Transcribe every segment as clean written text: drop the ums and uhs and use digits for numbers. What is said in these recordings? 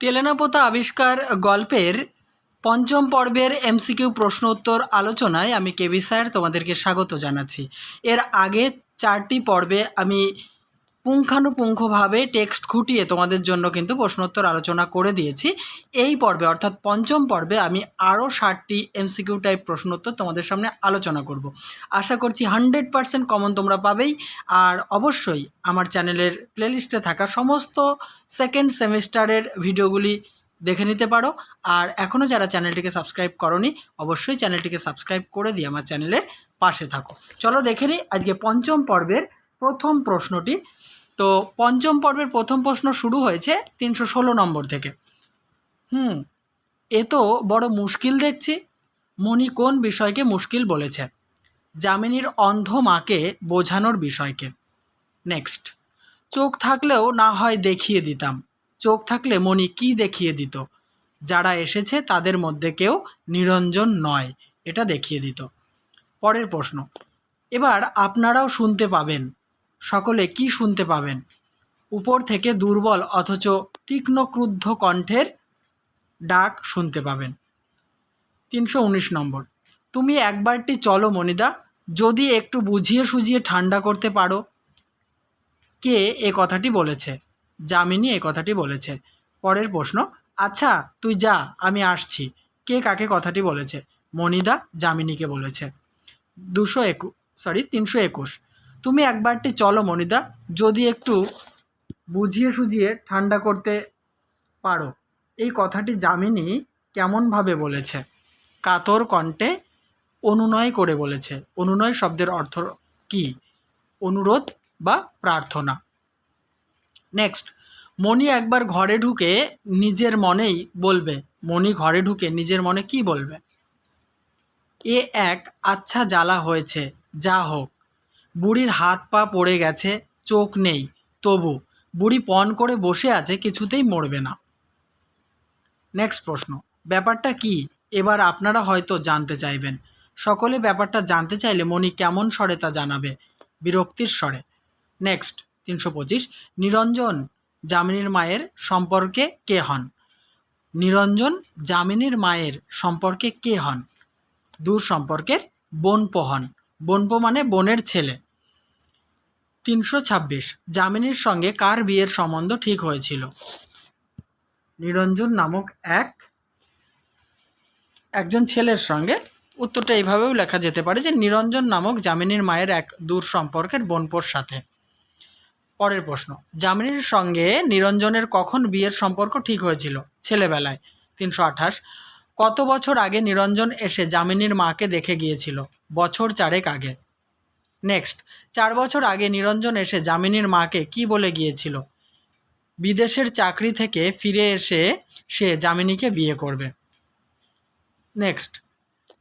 তেলেনাপোতা আবিষ্কার গল্পের পঞ্চম পর্বের এমসিকিউ প্রশ্ন উত্তর আলোচনায় আমি কেবি স্যার তোমাদেরকে স্বাগত জানাচ্ছি। এর আগে 4টি পর্বে আমি পুঙ্খানুপুঙ্খভাবে টেক্সট খুঁটিয়ে তোমাদের জন্য কিন্তু প্রশ্নোত্তর আলোচনা করে দিয়েছি। এই পর্বে অর্থাৎ পঞ্চম পর্বে আমি আরও 60টি এমসিকিউ টাইপ প্রশ্নোত্তর তোমাদের সামনে আলোচনা করব। আশা করছি 100% কমন তোমরা পাবেই। আর অবশ্যই আমার চ্যানেলের প্লেলিস্টে থাকা সমস্ত সেকেন্ড সেমিস্টারের ভিডিওগুলি দেখে নিতে পারো। আর এখনও যারা চ্যানেলটিকে সাবস্ক্রাইব করোনি অবশ্যই চ্যানেলটিকে সাবস্ক্রাইব করে দিয়ে আমার চ্যানেলের পাশে থাকো। চলো দেখে নিই আজকে পঞ্চম পর্বের প্রথম প্রশ্নটি। তো পঞ্চম পর্বের প্রথম প্রশ্ন শুরু হয়েছে 316 নম্বর থেকে। এ তো বড় মুশকিল দেখছি। মণি কোন বিষয়কে মুশকিল বলেছে? যামিনীর অন্ধ মাকে বোঝানোর বিষয়কে। নেক্সট, চোখ থাকলেও না হয় দেখিয়ে দিতাম। চোখ থাকলে মণি কি দেখিয়ে দিত? যারা এসেছে তাদের মধ্যে কেউ নিরঞ্জন নয়, এটা দেখিয়ে দিত। পরের প্রশ্ন, এবার আপনারাও শুনতে পাবেন। সকলে কি শুনতে পাবেন? উপর থেকে দুর্বল অথচ তীক্ষ্ণ ক্রুদ্ধ কণ্ঠের ডাক শুনতে পাবেন। 319 নম্বর, তুমি একবারটি চলো মণিদা, যদি একটু বুঝিয়ে সুঝিয়ে ঠান্ডা করতে পারো। কে এ কথাটি বলেছে? যামিনী এ কথাটি বলেছে। পরের প্রশ্ন, আচ্ছা তুই যা, আমি আসছি। কে কাকে কথাটি বলেছে? মণিদা যামিনীকে বলেছে। 321, তুমি একবারটি চলো মণিদা, যদি একটু বুঝিয়ে সুঝিয়ে ঠান্ডা করতে পারো। এই কথাটি যামিনী কেমনভাবে বলেছে? কাতর কণ্ঠে অনুনয় করে বলেছে। অনুনয় শব্দের অর্থ কি? অনুরোধ বা প্রার্থনা। নেক্সট, মণি একবার ঘরে ঢুকে নিজের মনেই বলবে। মণি ঘরে ঢুকে নিজের মনে কি বলবে? এ এক আচ্ছা জ্বালা হয়েছে, যা হোক। বুড়ির হাত পা পড়ে গেছে, চোখ নেই, তবু বুড়ি পণ করে বসে আছে, কিছুতেই মরবে না। নেক্সট প্রশ্ন, ব্যাপারটা কি? এবার আপনারা হয়তো জানতে চাইবেন। সকলে ব্যাপারটা জানতে চাইলে মণি কেমন স্বরে তা জানাবে? বিরক্তির স্বরে। নেক্সট 325, নিরঞ্জন যামিনীর মায়ের সম্পর্কে কে হন? নিরঞ্জন যামিনীর মায়ের সম্পর্কে কে হন? দূর সম্পর্কের বোনপো হন। বোনপো মানে বোনের ছেলে। 326, যামিনীর সঙ্গে কার বিয়ের সম্বন্ধ ঠিক হয়েছিল? নিরঞ্জন নামক একজন ছেলের সঙ্গে। উত্তরটা এইভাবেও লেখা যেতে পারে যে নিরঞ্জন নামক যামিনীর মায়ের এক দূর সম্পর্কের বোনপোর সাথে। পরের প্রশ্ন, যামিনীর সঙ্গে নিরঞ্জনের কখন বিয়ের সম্পর্ক ঠিক হয়েছিল? ছেলেবেলায়। 328, কত বছর আগে নিরঞ্জন এসে যামিনীর মাকে দেখে গিয়েছিল? বছর 4 আগে। নেক্সট, 4 বছর আগে নিরঞ্জন এসে যামিনীর মাকে কি বলে গিয়েছিল? বিদেশের চাকরি থেকে ফিরে এসে সে যামিনীকে বিয়ে করবে। নেক্সট,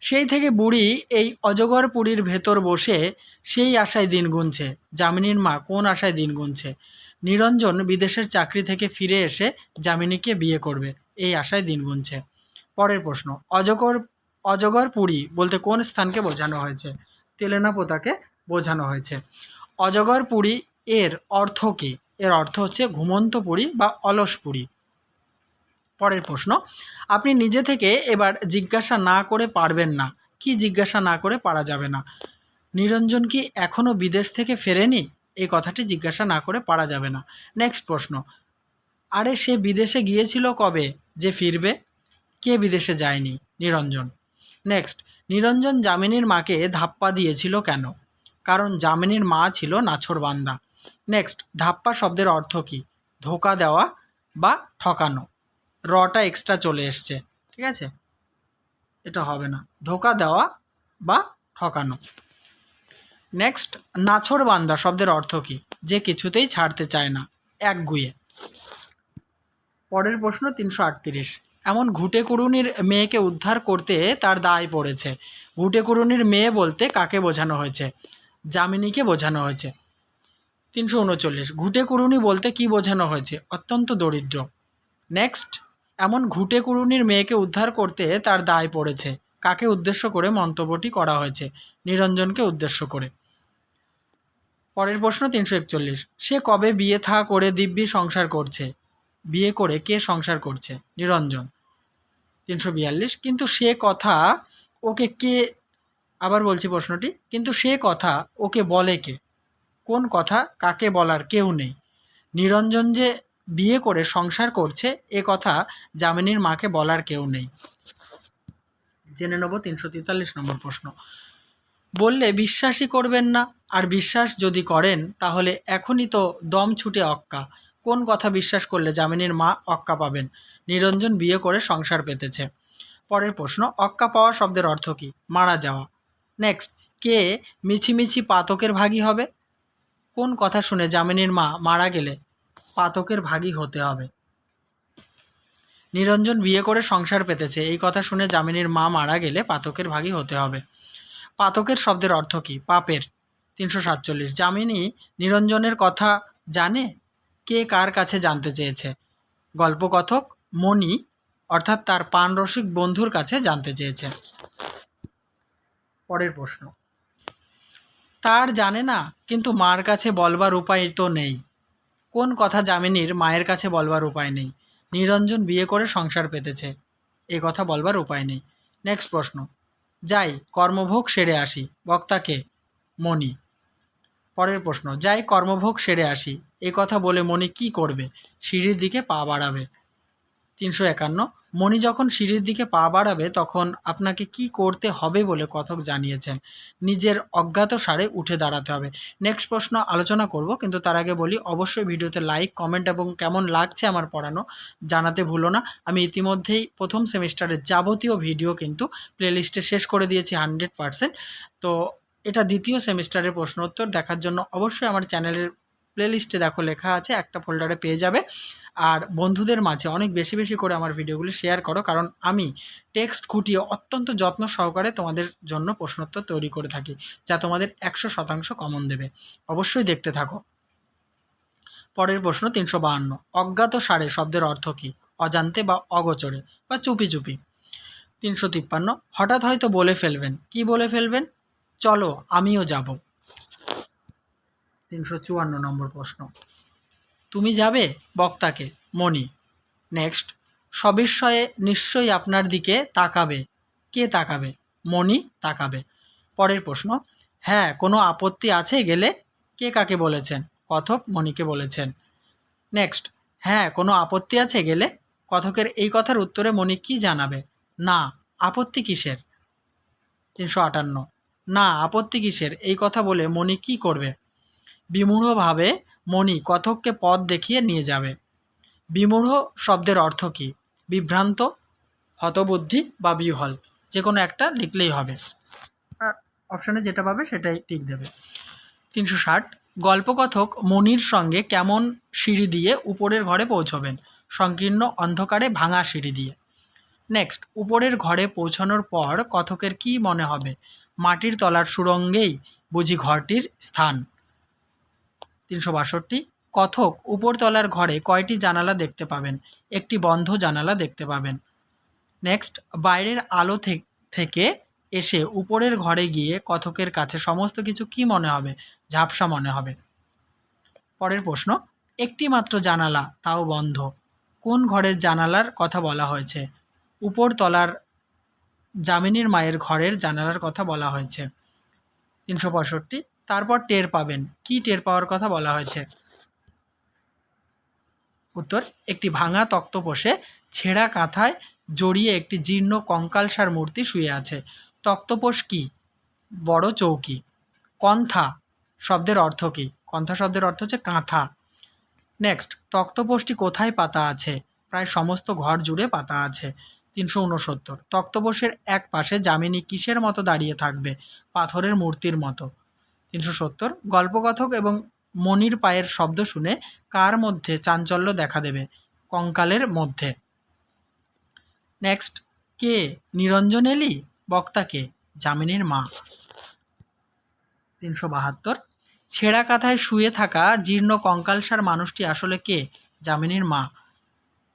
সেই থেকে বুড়ি এই অজগর পুরীর ভেতর বসে সেই আশায় দিন গুনছে। যামিনীর মা কোন আশায় দিন গুনছে? নিরঞ্জন বিদেশের চাকরি থেকে ফিরে এসে যামিনীকে বিয়ে করবে, এই আশায় দিন গুনছে। পরের প্রশ্ন, অজগর পুরী বলতে কোন স্থানকে বোঝানো হয়েছে? তেলেনাপোতাকে বোঝানো হয়েছে। অজগর পুরী এর অর্থ কী? এর অর্থ হচ্ছে ঘুমন্ত পুরী বা অলস পুরী। পরের প্রশ্ন, আপনি নিজে থেকে এবার জিজ্ঞাসা না করে পারবেন না। কি জিজ্ঞাসা না করে পারা যাবে না? নিরঞ্জন কি এখনও বিদেশ থেকে ফেরেনি? এই কথাটি জিজ্ঞাসা না করে পারা যাবে না। নেক্সট প্রশ্ন, আরে সে বিদেশে গিয়েছিল কবে যে ফিরবে? কে বিদেশে যায়নি? নিরঞ্জন। নেক্সট, নিরঞ্জন যামিনীর মাকে ধাপ্পা দিয়েছিল কেন? কারণ যামিনীর মা ছিল নাছোড়বান্দা। নেক্সট, ধাপ্পা শব্দের অর্থ কী? ধোকা দেওয়া বা ঠকানো। রটা এক্সট্রা চলে এসছে, ঠিক আছে, এটা হবে না। ধোকা দেওয়া বা ঠকানো। নেক্সট, নাছোড়বান্দা শব্দের অর্থ কী? যে কিছুতেই ছাড়তে চায় না, একগুঁয়ে। পরের প্রশ্ন 338, এমন ঘুঁটেকুড়ুনির মেয়েকে উদ্ধার করতে তার দায় পড়েছে। ঘুঁটেকুড়ুনির মেয়ে বলতে কাকে বোঝানো হয়েছে? যামিনীকে বোঝানো হয়েছে। 339, ঘুঁটেকুড়ুনি বলতে কি বোঝানো হয়েছে? অত্যন্ত দরিদ্র। নেক্সট, এমন ঘুঁটেকুড়ুনির মেয়েকে উদ্ধার করতে তার দায় পড়েছে, কাকে উদ্দেশ্য করে মন্তব্যটি করা হয়েছে? নিরঞ্জনকে উদ্দেশ্য করে। পরের প্রশ্ন 341, সে কবে বিয়ে থা করে দিব্যি সংসার করছে? বিয়ে করে কে সংসার করছে? নিরঞ্জন। 342 কিন্তু সে কথা ওকে কে, আবার বলছি প্রশ্নটি, কিন্তু সে কথা ওকে বলে কে? কোন কথা কাকে বলার কেউ নেই? নিরঞ্জন যে বিয়ে করে সংসার করছে এ কথা যামিনীর মাকে বলার কেউ নেই। জেনে নেব 343 নম্বর প্রশ্ন। বললে বিশ্বাসই করবেন না, আর বিশ্বাস যদি করেন তাহলে এখনই তো দম ছুটে অক্কা। কোন কথা বিশ্বাস করলে যামিনীর মা অক্কা পাবেন? নিরঞ্জন বিয়ে করে সংসার পেতেছে। পরের প্রশ্ন, অক্কা পাওয়া শব্দের অর্থ কী? মারা যাওয়া। নেক্সট, কে মিছিমিছি পাতকের ভাগী হবে? কোন কথা শুনে যামিনীর মা মারা গেলে পাতকের ভাগী হতে হবে? নিরঞ্জন বিয়ে করে সংসার পেতেছে এই কথা শুনে যামিনীর মা মারা গেলে পাতকের ভাগী হতে হবে। পাতকের শব্দের অর্থ কী? পাপের। 347 যামিনী নিরঞ্জনের কথা জানে? কে কার কাছে জানতে চেয়েছে? গল্পকথক মণি অর্থাৎ তার পানরসিক বন্ধুর কাছে জানতে চেয়েছে। পরের প্রশ্ন, তার জানে না কিন্তু মার কাছে বলবার উপায় তো নেই। কোন কথা যামিনীর মায়ের কাছে বলবার উপায় নেই? নিরঞ্জন বিয়ে করে সংসার পেতেছে এ কথা বলবার উপায় নেই। নেক্সট প্রশ্ন, যাই কর্মভোগ সেরে আসি, বক্তাকে? মণি। পরের প্রশ্ন, যাই কর্মভোগ সেরে আসি এ কথা বলে মণি কী করবে? সিঁড়ির দিকে পা বাড়াবে। 351 মণি যখন সিঁড়ির দিকে পা বাড়াবে তখন আপনাকে কি করতে হবে বলে কথক জানিয়েছেন? নিজের অজ্ঞাত সারে উঠে দাঁড়াতে হবে। নেক্সট প্রশ্ন আলোচনা করব, কিন্তু তার আগে বলি অবশ্যই ভিডিওতে লাইক, কমেন্ট এবং কেমন লাগছে আমার পড়ানো জানাতে ভুলো না। আমি ইতিমধ্যেই প্রথম সেমিস্টারের যাবতীয় ভিডিও কিন্তু প্লেলিস্টে শেষ করে দিয়েছি 100%। তো এটা দ্বিতীয় সেমিস্টারের প্রশ্ন উত্তর দেখার জন্য অবশ্যই আমার চ্যানেলের প্লেলিস্টে দেখো লেখা আছে, একটা ফোল্ডারে পেয়ে যাবে। আর বন্ধুদের মাঝে অনেক বেশি বেশি করে আমার ভিডিওগুলি শেয়ার করো, কারণ আমি টেক্সট খুঁটিয়ে অত্যন্ত যত্ন সহকারে তোমাদের জন্য প্রশ্নোত্তর তৈরি করে থাকি, যা তোমাদের 100% কমন দেবে। অবশ্যই দেখতে থাকো। পরের প্রশ্ন 352 অজ্ঞাত সারে শব্দের অর্থ কী? অজান্তে বা অগোচরে বা চুপি চুপি। 353 হঠাৎ হয়তো বলে ফেলবেন, কি বলে ফেলবেন? চলো আমিও যাব। 354 নম্বর প্রশ্ন, তুমি যাবে, বক্তাকে? মণি। নেক্সট, সবিস্ময়ে নিশ্চয়ই আপনার দিকে তাকাবে, কে তাকাবে? মণি তাকাবে। পরের প্রশ্ন, হ্যাঁ কোনো আপত্তি আছে গেলে, কে কাকে বলেছেন? কথক মণিকে বলেছেন। নেক্সট, হ্যাঁ কোনো আপত্তি আছে গেলে, কথকের এই কথার উত্তরে মণি কি জানাবে? না, আপত্তি কিসের? 358 না আপত্তি কিসের এই কথা বলে মণি কি করবে? বিমূঢ়ভাবে মণি কথককে পথ দেখিয়ে নিয়ে যাবে। বিমূঢ় শব্দের অর্থ কী? বিভ্রান্ত, হতবুদ্ধি বা বিহ্বল, যে কোনো একটা লিখলেই হবে। অপশানে যেটা পাবে সেটাই টিক দেবে। 360 গল্পকথক মণির সঙ্গে কেমন সিঁড়ি দিয়ে উপরের ঘরে পৌঁছবেন? সংকীর্ণ অন্ধকারে ভাঙা সিঁড়ি দিয়ে। নেক্সট, উপরের ঘরে পৌঁছানোর পর কথকের কি মনে হবে? মাটির তলার সুড়ঙ্গেই বুঝি ঘরটির স্থান। 362 কথক উপরতলার ঘরে কয়টি জানালা দেখতে পাবেন? একটি বন্ধ জানালা দেখতে পাবেন। নেক্সট, বাইরের আলো থেকে এসে উপরের ঘরে গিয়ে কথকের কাছে সমস্ত কিছু কি মনে হবে? ঝাপসা মনে হবে। পরের প্রশ্ন, একটি মাত্র জানালা তাও বন্ধ, কোন ঘরের জানালার কথা বলা হয়েছে? উপরতলার যামিনীর মায়ের ঘরের জানালার কথা বলা হয়েছে। 365 তারপর টের পাবেন, কি টের পাওয়ার কথা বলা হয়েছে? উত্তর, একটি ভাঙা তক্তপোষে ছেঁড়া কাঁথায় জড়িয়ে একটি জীর্ণ কঙ্কালসার মূর্তি শুয়ে আছে। তক্তপোষ কি? বড় চৌকি। কন্থা শব্দের অর্থ কী? কন্থা শব্দের অর্থ হচ্ছে কাঁথা। নেক্সট, তক্তপোষটি কোথায় পাতা আছে? প্রায় সমস্ত ঘর জুড়ে পাতা আছে। 369 তক্তপোষের এক পাশে যামিনী কিসের মতো দাঁড়িয়ে থাকবে? পাথরের মূর্তির মতো। 370 গল্পকথক এবং মণির পায়ের শব্দ শুনে কার মধ্যে চাঞ্চল্য দেখা দেবে? কঙ্কালের মধ্যে। নেক্সট, কে নিরঞ্জন এলি, বক্তাকে? যামিনীর মা। 372 ছেঁড়া কাঁথায় শুয়ে থাকা জীর্ণ কঙ্কালসার মানুষটি আসলে কে? যামিনীর মা।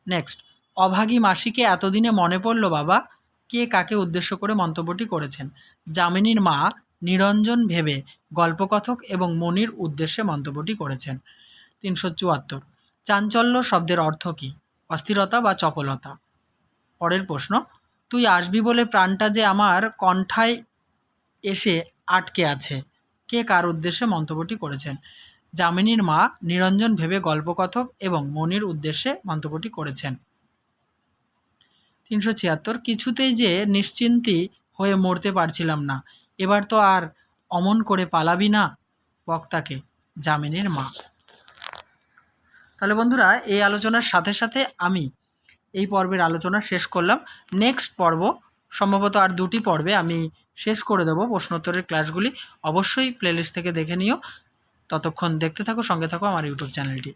নেক্সট, অভাগী মাসিকে এতদিনে মনে পড়ল বাবা, কে কাকে উদ্দেশ্য করে মন্তব্যটি করেছেন? যামিনীর মা নিরঞ্জন ভেবে গল্পকথক এবং মণির উদ্দেশ্যে মন্তব্যটি করেছেন। 374 চাঞ্চল্য শব্দের অর্থ কী? অস্থিরতা বা চপলতা। পরের প্রশ্ন, তুই আসবি বলে প্রাণটা যে আমার কণ্ঠায় এসে আটকে আছে, কে কার উদ্দেশ্যে মন্তব্যটি করেছেন? যামিনীর মা নিরঞ্জন ভেবে গল্পকথক এবং মনির উদ্দেশ্যে মন্তব্যটি করেছেন। 376, কিছুতেই যে নিশ্চিন্তি হয়ে মরতে পারছিলাম না, এবার তো আর অমন করে পালাবি না? বক্তাকে, যামিনীর মা। তাহলে বন্ধুরা, এই আলোচনার সাথে সাথে আমি এই পর্বের আলোচনা শেষ করলাম। নেক্সট পর্ব সম্ভবত আর 2টি পর্বে আমি শেষ করে দেবো প্রশ্নোত্তরের ক্লাসগুলি। অবশ্যই প্লেলিস্ট থেকে দেখে নিও। ততক্ষণ দেখতে থাকো, সঙ্গে থাকো আমার ইউটিউব চ্যানেলটি।